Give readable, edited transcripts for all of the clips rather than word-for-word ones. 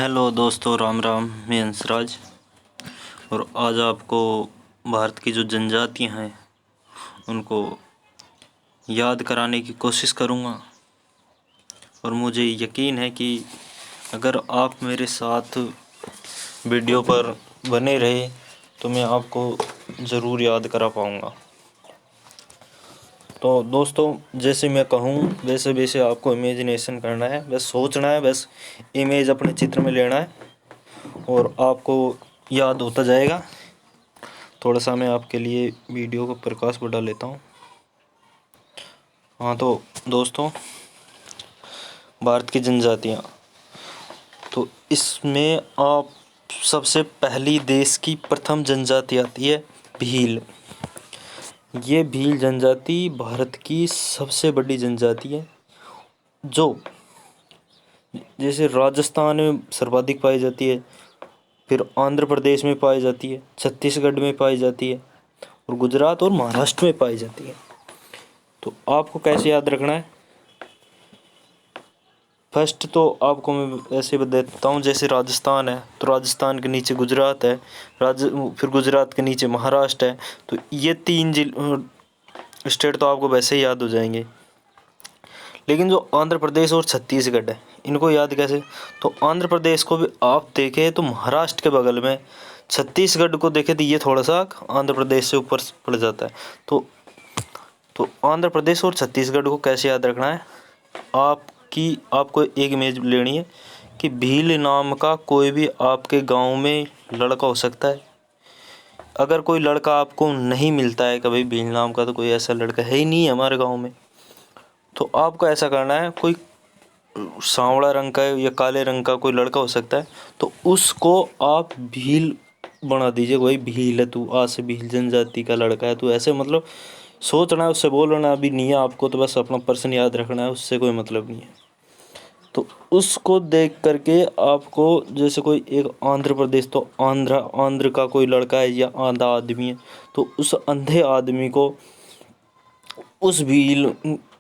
Hello दोस्तों, राम राम। मैं हंसराज और आज आपको भारत की जो जनजातियां हैं उनको याद कराने की कोशिश करूंगा। और मुझे यकीन है कि अगर आप मेरे साथ वीडियो पर बने रहे तो मैं आपको ज़रूर याद करा पाऊंगा। तो दोस्तों, जैसे मैं कहूँ वैसे वैसे आपको इमेजिनेशन करना है, बस सोचना है, बस इमेज अपने चित्र में लेना है और आपको याद होता जाएगा। थोड़ा सा मैं आपके लिए वीडियो को प्रकाश बढ़ा लेता हूँ। हाँ तो दोस्तों, भारत की जनजातियाँ, तो इसमें आप सबसे पहली देश की प्रथम जनजाति आती है भील। ये भील जनजाति भारत की सबसे बड़ी जनजाति है, जो जैसे राजस्थान में सर्वाधिक पाई जाती है, फिर आंध्र प्रदेश में पाई जाती है, छत्तीसगढ़ में पाई जाती है और गुजरात और महाराष्ट्र में पाई जाती है। तो आपको कैसे याद रखना है? फर्स्ट तो आपको मैं ऐसे बता देता हूँ, जैसे राजस्थान है तो राजस्थान के नीचे गुजरात है, फिर गुजरात के नीचे महाराष्ट्र है। तो ये तीन स्टेट तो आपको वैसे ही याद हो जाएंगे। लेकिन जो आंध्र प्रदेश और छत्तीसगढ़ है, इनको याद कैसे? तो आंध्र प्रदेश को भी आप देखें तो महाराष्ट्र के बगल में, छत्तीसगढ़ को देखें तो ये थोड़ा सा आंध्र प्रदेश से ऊपर पड़ जाता है। तो आंध्र प्रदेश और छत्तीसगढ़ को कैसे याद रखना है? आपको एक इमेज लेनी है कि भील नाम का कोई भी आपके गांव में लड़का हो सकता है। अगर कोई लड़का आपको नहीं मिलता है कभी भील नाम का, तो कोई ऐसा लड़का है ही नहीं है हमारे गांव में, तो आपको ऐसा करना है, कोई सांवला रंग का या काले रंग का कोई लड़का हो सकता है, तो उसको आप भील बना दीजिए। वही भील है तू, आज से भील जनजाति का लड़का है तू, ऐसे मतलब सोचना है, उससे बोलना अभी नहीं है आपको, तो बस अपना पर्सन याद रखना है, उससे कोई मतलब नहीं है। तो उसको देख करके आपको, जैसे कोई एक आंध्र प्रदेश, तो आंध्र का कोई लड़का है या आंधा आदमी है, तो उस अंधे आदमी को उस भील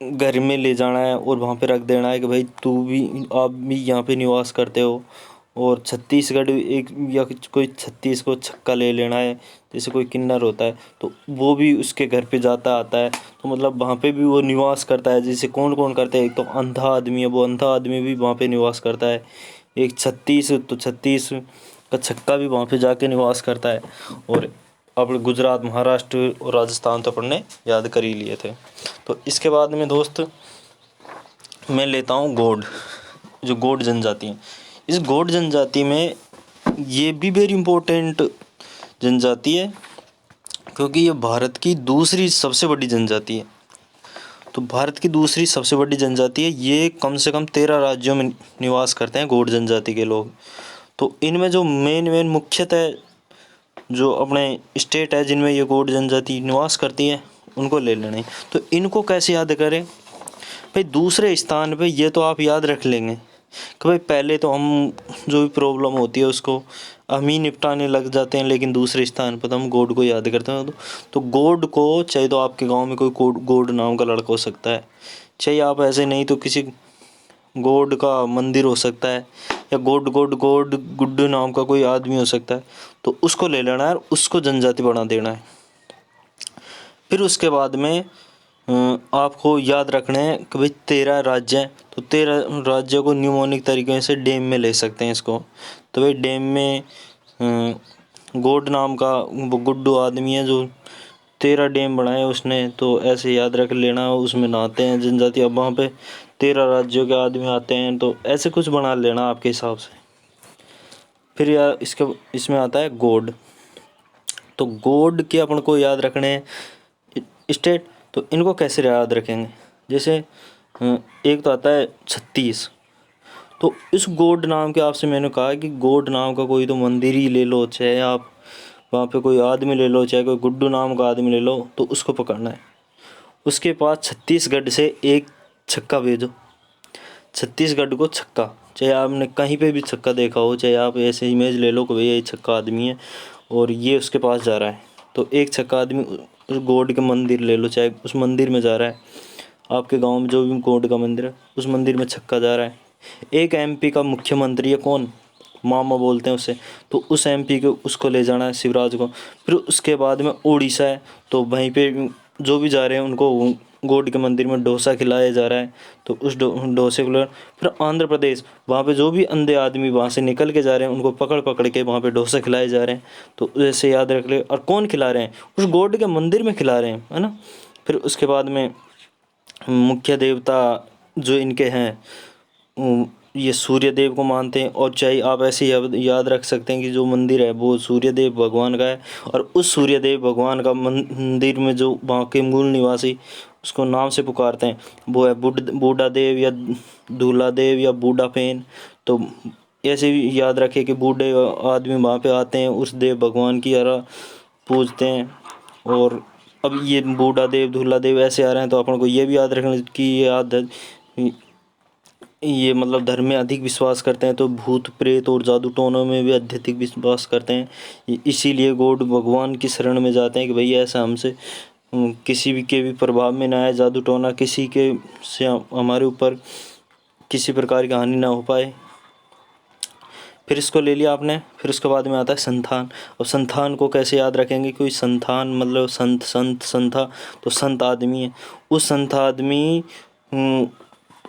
घर में ले जाना है और वहाँ पे रख देना है कि भाई आप भी यहाँ पे निवास करते हो। और छत्तीसगढ़ एक या कोई छत्तीस को छक्का ले लेना है, जैसे कोई किन्नर होता है तो वो भी उसके घर पे जाता आता है, तो मतलब वहाँ पे भी वो निवास करता है। जैसे कौन कौन करते हैं, एक तो अंधा आदमी है, वो अंधा आदमी भी वहाँ पे निवास करता है। एक छत्तीस, तो छत्तीस का छक्का भी वहाँ पे जाके निवास करता है। और अपने गुजरात, महाराष्ट्र और राजस्थान तो अपन ने याद कर ही लिए थे। तो इसके बाद में दोस्त मैं लेता हूँ गोंड, जो गोंड जनजाति है। इस गोंड जनजाति में ये भी वेरी इम्पोर्टेंट जनजाति है, क्योंकि ये भारत की दूसरी सबसे बड़ी जनजाति है। तो भारत की दूसरी सबसे बड़ी जनजाति है, ये कम से कम 13 राज्यों में निवास करते हैं गोंड जनजाति के लोग। तो इनमें जो मेन मुख्यतः जो अपने स्टेट है जिनमें ये गोंड जनजाति निवास करती है, उनको ले लेना है। तो इनको कैसे याद करें भाई? दूसरे स्थान पे ये तो आप याद रख लेंगे कि भाई पहले तो हम जो भी प्रॉब्लम होती है उसको हम ही निपटाने लग जाते हैं, लेकिन दूसरे स्थान पर तो हम गोड को याद करते हैं। तो गोड को चाहे तो आपके गांव में कोई गोड नाम का लड़का हो सकता है, चाहे आप ऐसे नहीं तो किसी गोड का मंदिर हो सकता है, या गोड गुड्डू नाम का कोई आदमी हो सकता है, तो उसको ले लेना है और उसको जनजाति बना देना है। फिर उसके बाद में आपको याद रखना है कि भाई 13 राज्य हैं, तो 13 राज्यों को न्यूमोनिक तरीके से डेम में ले सकते हैं इसको। तो भाई डेम में गोड नाम का वो गुड्डू आदमी है जो 13 डेम बनाए उसने, तो ऐसे याद रख लेना, उसमें नहाते हैं जनजाति। अब वहाँ पे 13 राज्यों के आदमी आते हैं, तो ऐसे कुछ बना लेना आपके हिसाब से। फिर यार इसमें आता है गोड। तो गोड के अपन को याद रखने हैं स्टेट, तो इनको कैसे याद रखेंगे? जैसे एक तो आता है छत्तीस। तो इस गोड नाम के, आपसे मैंने कहा कि गोड नाम का कोई तो मंदिर ही ले लो, चाहे आप वहाँ पे कोई आदमी ले लो, चाहे कोई गुड्डू नाम का आदमी ले लो, तो उसको पकड़ना है। उसके पास छत्तीसगढ़ से एक छक्का भेजो, छत्तीसगढ़ को छक्का, चाहे आपने कहीं पे भी छक्का देखा हो, चाहे आप ऐसे इमेज ले लो कि भैया ये छक्का आदमी है और ये उसके पास जा रहा है, तो एक छक्का आदमी उस गॉड के मंदिर ले लो, चाहे उस मंदिर में जा रहा है, आपके गांव में जो भी गॉड का मंदिर है उस मंदिर में छक्का जा रहा है। एक एमपी का मुख्यमंत्री है कौन? मामा बोलते हैं उसे, तो उस एमपी के उसको ले जाना है शिवराज को। फिर उसके बाद में उड़ीसा है, तो वहीं पे जो भी जा रहे हैं उनको गॉड के मंदिर में डोसा खिलाया जा रहा है, तो उस डोसे को। फिर आंध्र प्रदेश, वहाँ पे जो भी अंधे आदमी वहाँ से निकल के जा रहे हैं उनको पकड़ पकड़ के वहाँ पे डोसा खिलाए जा रहे हैं, तो ऐसे याद रख ले। और कौन खिला रहे हैं? उस गॉड के मंदिर में खिला रहे हैं, है ना। फिर उसके बाद में मुख्य देवता जो इनके हैं, ये सूर्य देव को मानते हैं। और चाहे आप ऐसे याद रख सकते हैं कि जो मंदिर है वो सूर्य देव भगवान का है, और उस सूर्य देव भगवान का मंदिर में जो वहाँ के मूल निवासी उसको नाम से पुकारते हैं, वो है बूढ़ा देव या दूल्हा देव या बूढ़ा पेन। तो ऐसे भी याद रखें कि बूढ़े आदमी वहाँ पे आते हैं, उस देव भगवान की तरह पूजते हैं। और अब ये बूढ़ा देव दूल्हा देव ऐसे आ रहे हैं, तो अपन को ये भी याद रखना कि ये आदत, ये मतलब धर्म में अधिक विश्वास करते हैं, तो भूत प्रेत और जादू टोनों में भी अत्यधिक विश्वास करते हैं। इसीलिए गॉड भगवान की शरण में जाते हैं कि भाई ऐसा हमसे किसी भी के भी प्रभाव में ना आए, जादू टोना किसी के से हमारे ऊपर किसी प्रकार की हानि ना हो पाए। फिर इसको ले लिया आपने। फिर उसके बाद में आता है संतान। और संतान को कैसे याद रखेंगे? कोई संतान मतलब संत संता, तो संत आदमी है। उस संत आदमी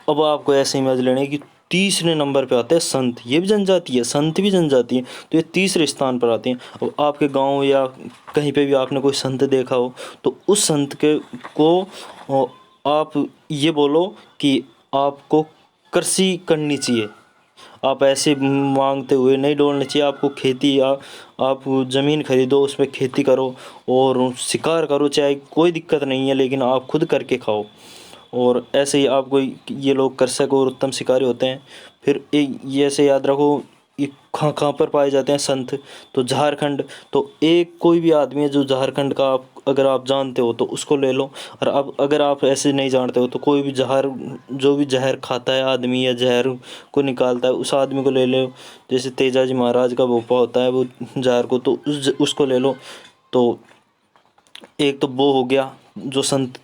अब आपको ऐसे समझ लेने कि तीसरे नंबर पे आते हैं संत। ये भी जनजाति है, संत भी जनजाति है, तो ये तीसरे स्थान पर आते हैं। अब आपके गांव या कहीं पे भी आपने कोई संत देखा हो, तो उस संत के को आप ये बोलो कि आपको कृषि करनी चाहिए। आप ऐसे मांगते हुए नहीं डोलना चाहिए। आपको खेती आप ज़मीन खरीदो, उसमें खेती करो और शिकार करो, चाहे कोई दिक्कत नहीं है, लेकिन आप खुद करके खाओ। और ऐसे ही आपको ये लोग कृषक और उत्तम शिकारी होते हैं। फिर ये ऐसे याद रखो, ये कहाँ कहाँ पर पाए जाते हैं संत? तो झारखंड। तो एक कोई भी आदमी है जो झारखंड का अगर आप जानते हो तो उसको ले लो। और अब अगर आप ऐसे नहीं जानते हो तो कोई भी जो भी जहर खाता है आदमी या जहर को निकालता है उस आदमी को ले लो। जैसे तेजाजी महाराज का भोपा होता है वो जहर को, तो उसको ले लो। तो एक तो वो हो गया जो संत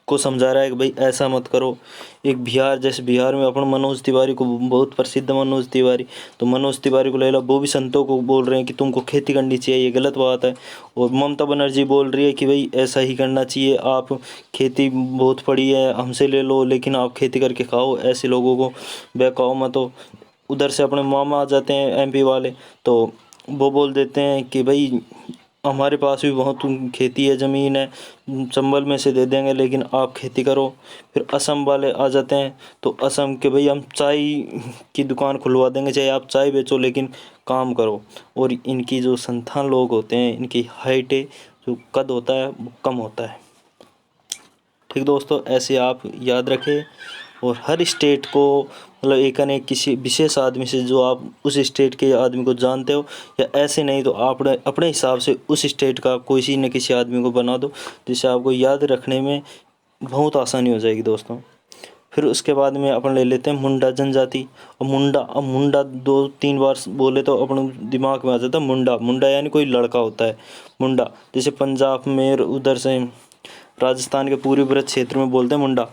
को समझा रहा है कि भाई ऐसा मत करो। एक बिहार, जैसे बिहार में अपन मनोज तिवारी को, बहुत प्रसिद्ध मनोज तिवारी, तो मनोज तिवारी को ले लो। वो भी संतों को बोल रहे हैं कि तुमको खेती करनी चाहिए, ये गलत बात है। और ममता बनर्जी बोल रही है कि भाई ऐसा ही करना चाहिए, आप खेती बहुत पड़ी है हमसे ले लो, लेकिन आप खेती करके खाओ, ऐसे लोगों को बहकाओ मत। हो उधर से अपने मामा आ जाते हैं एमपी वाले, तो वो बोल देते हैं कि भाई हमारे पास भी बहुत खेती है, ज़मीन है, चंबल में से दे देंगे, लेकिन आप खेती करो। फिर असम वाले आ जाते हैं, तो असम के भाई हम चाय की दुकान खुलवा देंगे, चाहे आप चाय बेचो लेकिन काम करो। और इनकी जो संतान लोग होते हैं, इनकी हाइट जो कद होता है वो कम होता है। ठीक दोस्तों, ऐसे आप याद रखें। और हर स्टेट को मतलब एक न एक किसी विशेष आदमी से जो आप उस स्टेट के आदमी को जानते हो, या ऐसे नहीं तो आप अपने हिसाब से उस स्टेट का किसी न किसी आदमी को बना दो, जिससे आपको याद रखने में बहुत आसानी हो जाएगी दोस्तों। फिर उसके बाद में अपन ले लेते हैं मुंडा जनजाति। और मुंडा 2-3 बार बोले तो अपन दिमाग में आ जाता है मुंडा। मुंडा यानी कोई लड़का होता है मुंडा। जैसे पंजाब में उधर से राजस्थान के पूर्वी ब्रज क्षेत्र में बोलते हैं मुंडा,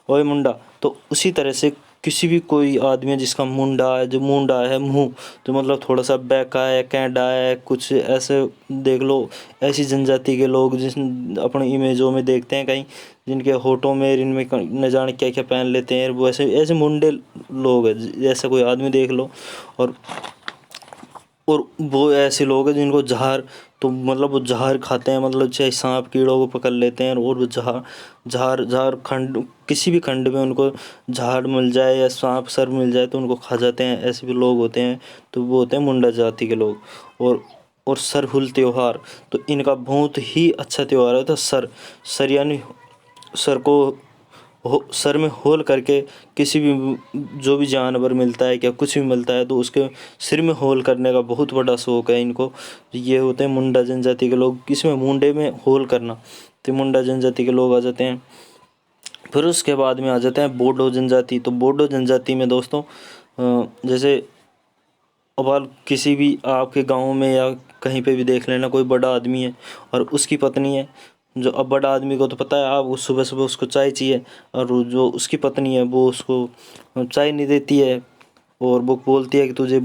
ओए मुंडा। तो उसी तरह से किसी भी कोई आदमी है जिसका मुंडा है, जो मुंडा है मुंह, तो मतलब थोड़ा सा बैका है, कैंडा है, कुछ ऐसे देख लो। ऐसी जनजाति के लोग जिस अपने इमेजों में देखते हैं कहीं, जिनके होठों में इनमें न जाने क्या क्या पहन लेते हैं, वो ऐसे ऐसे मुंडे लोग हैं। जैसा कोई आदमी देख लो। और वो ऐसे लोग हैं जिनको जहर, तो मतलब वो जहर खाते हैं, मतलब चाहे सांप कीड़ों को पकड़ लेते हैं, और वो जहर खंड किसी भी खंड में उनको जहर मिल जाए या सांप सर मिल जाए तो उनको खा जाते हैं। ऐसे भी लोग होते हैं, तो वो होते हैं मुंडा जाति के लोग। और सरहुल त्योहार, तो इनका बहुत ही अच्छा त्यौहार होता है। सर यानी सर को सर में होल करके किसी भी जो भी जानवर मिलता है, क्या कुछ भी मिलता है, तो उसके सिर में होल करने का बहुत बड़ा शौक है इनको। ये होते हैं मुंडा जनजाति के लोग, किसमें? मुंडे में होल करना, तो मुंडा जनजाति के लोग आ जाते हैं। फिर उसके बाद में आ जाते हैं बोडो जनजाति। तो बोडो जनजाति में दोस्तों जैसे अब किसी भी आपके गाँव में या कहीं पे भी देख लेना, कोई बड़ा आदमी है और उसकी पत्नी है। जो अब बड़ा आदमी को तो पता है, आप सुबह उसको चाय चाहिए, और जो उसकी पत्नी है वो उसको चाय नहीं देती है, और वो बोलती है कि तुझे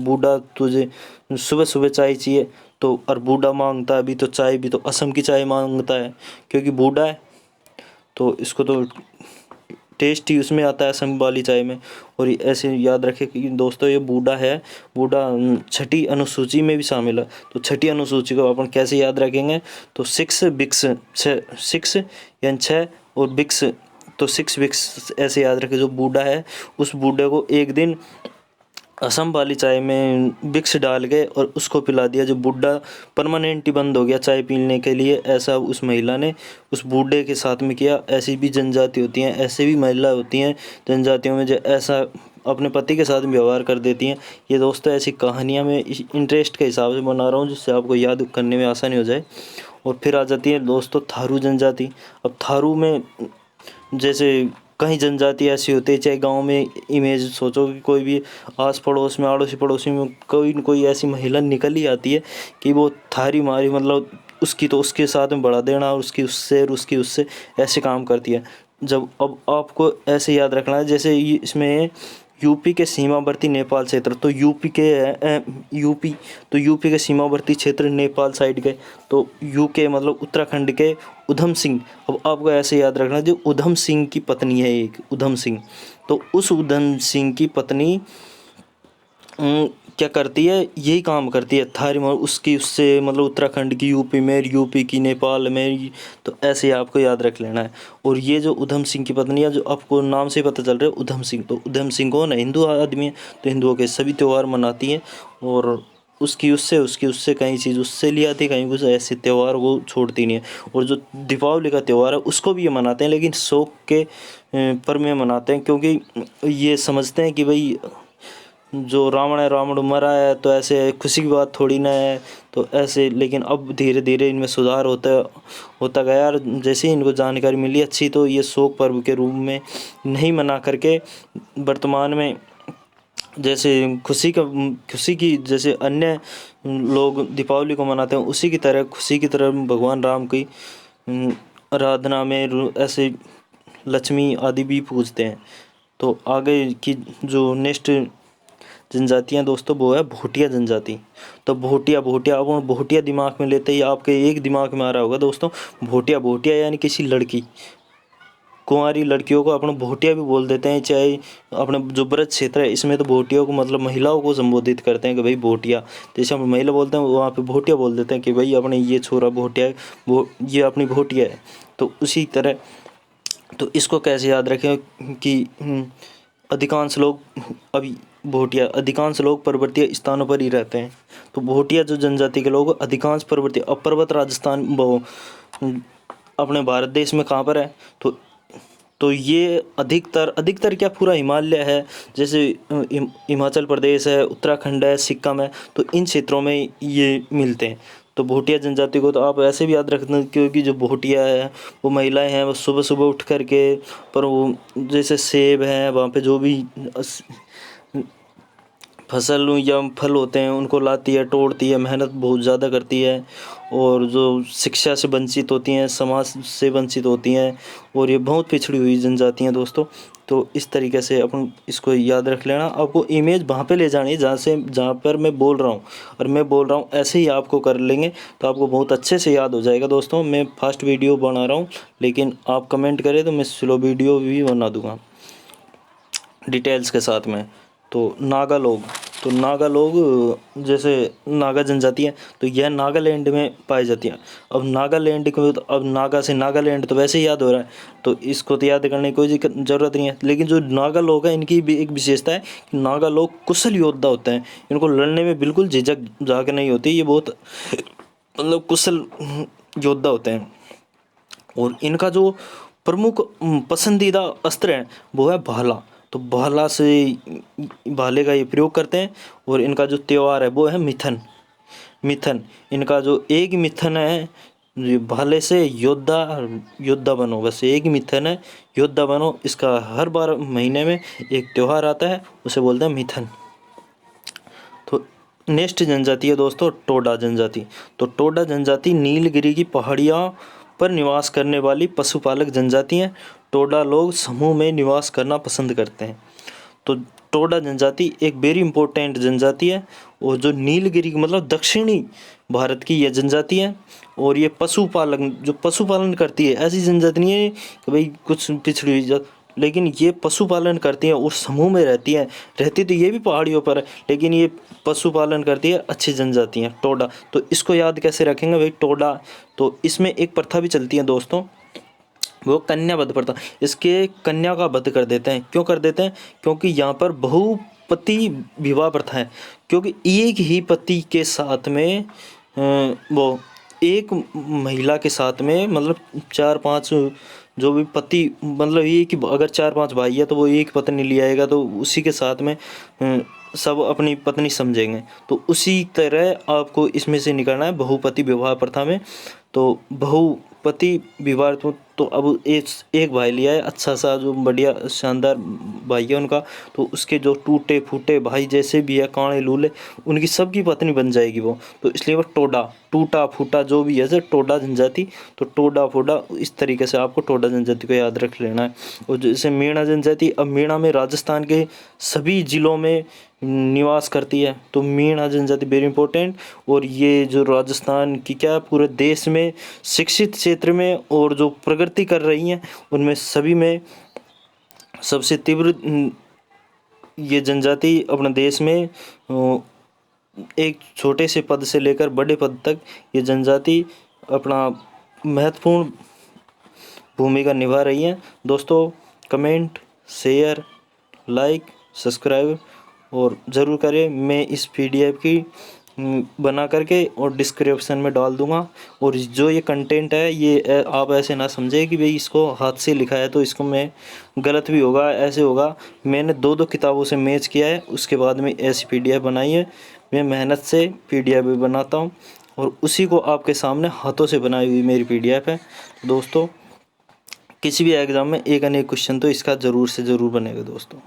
सुबह सुबह चाय चाहिए, तो और बूढ़ा मांगता है अभी तो चाय, भी तो असम की चाय मांगता है क्योंकि बूढ़ा है, तो इसको तो टेस्ट ही उसमें आता है असम वाली चाय में। और ऐसे याद रखें कि दोस्तों ये बूढ़ा है, बूढ़ा छठी अनुसूची में भी शामिल है। तो छठी अनुसूची को अपन कैसे याद रखेंगे, तो 6 बिक्स, 6 यानी 6 और बिक्स, तो 6 बिक्स ऐसे याद रखें। जो बूढ़ा है उस बूढ़े को एक दिन असम वाली चाय में विक्स डाल के और उसको पिला दिया। जो बूढ़ा परमानेंट ही बंद हो गया चाय पीने के लिए, ऐसा उस महिला ने उस बूढ़े के साथ में किया। ऐसी भी जनजाति होती हैं, ऐसे भी महिला होती हैं जनजातियों में जो ऐसा अपने पति के साथ व्यवहार कर देती हैं। ये दोस्तों ऐसी कहानियाँ मैं इंटरेस्ट के हिसाब से बना रहा हूँ जिससे आपको याद करने में आसानी हो जाए। और फिर आ जाती है दोस्तों थारू जनजाति। अब थारू में जैसे कई जनजाति ऐसी होती है, चाहे गांव में इमेज सोचो कि कोई भी आस पड़ोस में, आड़ोसी पड़ोसी में कोई न कोई ऐसी महिला निकल ही आती है कि वो थारी मारी, मतलब उसकी तो उसके साथ में बढ़ा देना और उसकी उससे और उसकी उससे ऐसे काम करती है। जब अब आपको ऐसे याद रखना है जैसे इसमें यूपी के सीमावर्ती नेपाल क्षेत्र, तो यूपी के सीमावर्ती क्षेत्र नेपाल साइड के, तो यूके मतलब उत्तराखंड के उधम सिंह। अब आपको ऐसे याद रखना जो उधम सिंह की पत्नी है, एक उधम सिंह, तो उस उधम सिंह की पत्नी क्या करती है, यही काम करती है थारी में, उसकी उससे मतलब उत्तराखंड की यूपी में, यूपी की नेपाल में, तो ऐसे आपको याद रख लेना है। और ये जो उधम सिंह की पत्नी है, जो आपको नाम से पता चल रहा है उधम सिंह, तो उधम सिंह कौन है, हिंदू आदमी है, तो हिंदुओं के सभी त्यौहार मनाती हैं। और उसकी उससे कहीं चीज़ उससे ले आती, कहीं कुछ ऐसे त्यौहार वो छोड़ती नहीं है। और जो दीपावली का त्यौहार है उसको भी ये मनाते हैं, लेकिन शौक के पर में मनाते हैं, क्योंकि ये समझते हैं कि भाई जो रावण है, रावण मरा है, तो ऐसे खुशी की बात थोड़ी ना है, तो ऐसे। लेकिन अब धीरे धीरे इनमें सुधार होता गया, और जैसे ही इनको जानकारी मिली अच्छी, तो ये शोक पर्व के रूप में नहीं मना करके वर्तमान में जैसे खुशी की जैसे अन्य लोग दीपावली को मनाते हैं, उसी की तरह खुशी की तरह भगवान राम की आराधना में ऐसे लक्ष्मी आदि भी पूजते हैं। तो आगे की जो नेक्स्ट जनजातियाँ दोस्तों वो है भोटिया जनजाति। तो भोटिया अब भोटिया दिमाग में लेते ही आपके एक दिमाग में आ रहा होगा दोस्तों, भोटिया यानी किसी लड़की, कुंवारी लड़कियों को अपन भोटिया भी बोल देते हैं। चाहे अपने जो ब्रज क्षेत्र है इसमें तो भोटियों को मतलब महिलाओं को संबोधित करते हैं कि भाई भोटिया, जैसे हम महिला बोलते हैं वहाँ पे भोटिया बोल देते हैं कि भाई अपने ये छोरा भोटिया है, ये अपनी भोटिया है। तो उसी तरह तो इसको कैसे याद रखें कि अधिकांश लोग पर्वतीय स्थानों पर ही रहते हैं। तो भोटिया जो जनजाति के लोग अधिकांश पर्वतीय, अब पर्वत राजस्थान वो अपने भारत देश में कहाँ पर है, तो ये अधिकतर क्या पूरा हिमालय है, जैसे हिमाचल प्रदेश है, उत्तराखंड है, सिक्किम है, तो इन क्षेत्रों में ये मिलते हैं। तो भोटिया जनजाति को तो आप ऐसे भी याद रखना, क्योंकि जो भोटिया है वो महिलाएं हैं, वो सुबह सुबह उठ करके, पर वो जैसे सेब हैं वहाँ पे जो भी फसल या फल होते हैं उनको लाती है, तोड़ती है, मेहनत बहुत ज़्यादा करती है, और जो शिक्षा से वंचित होती हैं, समाज से वंचित होती हैं, और ये बहुत पिछड़ी हुई जनजातियाँ दोस्तों। तो इस तरीके से अपन इसको याद रख लेना। आपको इमेज वहाँ पे ले जानी है जहाँ पर मैं बोल रहा हूँ, और मैं बोल रहा हूँ ऐसे ही आपको कर लेंगे तो आपको बहुत अच्छे से याद हो जाएगा दोस्तों। मैं फास्ट वीडियो बना रहा हूँ, लेकिन आप कमेंट करें तो मैं स्लो वीडियो भी बना दूँगा डिटेल्स के साथ में। तो नागा लोग जैसे नागा जनजाति है, तो यह नागालैंड में पाई जाती है। अब नागालैंड को तो अब नागा से नागालैंड तो वैसे ही याद हो रहा है, तो इसको तो याद करने की कोई ज़रूरत नहीं है। लेकिन जो नागा लोग हैं इनकी भी एक विशेषता है कि नागा लोग कुशल योद्धा होते हैं, इनको लड़ने में बिल्कुल झिझक झाक नहीं होती, ये बहुत मतलब कुशल योद्धा होते हैं। और इनका जो प्रमुख पसंदीदा अस्त्र है वो है भाला। तो भाले का ये प्रयोग करते हैं। और इनका जो त्यौहार है वो है मिथन। इनका जो एक मिथन है, ये भाले से योद्धा बनो, बस एक ही मिथन है, योद्धा बनो। इसका हर 12 महीने में एक त्यौहार आता है, उसे बोलते हैं मिथन। तो नेक्स्ट जनजाति है दोस्तों टोडा जनजाति। तो टोडा जनजाति नीलगिरी की पहाड़ियों पर निवास करने वाली पशुपालक जनजाति है। टोडा लोग समूह में निवास करना पसंद करते हैं। तो टोडा जनजाति एक वेरी इंपॉर्टेंट जनजाति है और जो नीलगिरी मतलब दक्षिणी भारत की यह जनजाति है। और ये पशुपालन करती है, ऐसी जनजाति नहीं है कि भाई कुछ पिछड़ी हुई जात, लेकिन ये पशुपालन करती है और समूह में रहती तो ये भी पहाड़ियों पर है, लेकिन ये पशुपालन करती है, अच्छी जनजाति है टोडा। तो इसको याद कैसे रखेंगे भाई टोडा। तो इसमें एक प्रथा भी चलती है दोस्तों, वो कन्या वध प्रथा। इसके कन्या का वध कर देते हैं, क्यों कर देते हैं? क्योंकि यहाँ पर बहुपति विवाह प्रथा है, क्योंकि एक ही पति के साथ में वो एक महिला के साथ में मतलब 4-5 जो भी पति मतलब ये कि अगर 4-5 भाई है तो वो एक पत्नी ले आएगा तो उसी के साथ में सब अपनी पत्नी समझेंगे। तो उसी तरह आपको इसमें से निकलना है बहुपति विवाह प्रथा में। तो बहुपति विवाह तो अब एक भाई लिया है अच्छा सा जो बढ़िया शानदार भाई है उनका, तो उसके जो टूटे फूटे भाई जैसे भी है काणे लूले उनकी सबकी पत्नी बन जाएगी वो। तो इसलिए वो टूटा फूटा जो भी है टोडा जनजाति। तो टोडा फोडा इस तरीके से आपको टोडा जनजाति को याद रख लेना है। और जैसे मीणा जनजाति, अब मीणा में राजस्थान के सभी जिलों में निवास करती है, तो मीणा जनजाति वेरी इंपॉर्टेंट। और ये जो राजस्थान की क्या पूरे देश में शिक्षित क्षेत्र में और जो प्रगति कर रही हैं उनमें सभी में सबसे तीव्र ये जनजाति अपने देश में एक छोटे से पद से लेकर बड़े पद तक ये जनजाति अपना महत्वपूर्ण भूमिका निभा रही है। दोस्तों कमेंट, शेयर, लाइक, सब्सक्राइब और ज़रूर करें। मैं इस पीडीएफ की बना करके और डिस्क्रिप्शन में डाल दूंगा। और जो ये कंटेंट है ये आप ऐसे ना समझे कि भाई इसको हाथ से लिखा है तो इसको मैं गलत भी होगा, ऐसे होगा। मैंने 2 किताबों से मैच किया है, उसके बाद में ऐसी पीडीएफ बनाई है। मैं मेहनत से पीडीएफ भी बनाता हूँ और उसी को आपके सामने हाथों से बनाई हुई मेरी पीडीएफ है। दोस्तों किसी भी एग्ज़ाम में एक अनेक क्वेश्चन तो इसका ज़रूर से ज़रूर बनेगा दोस्तों।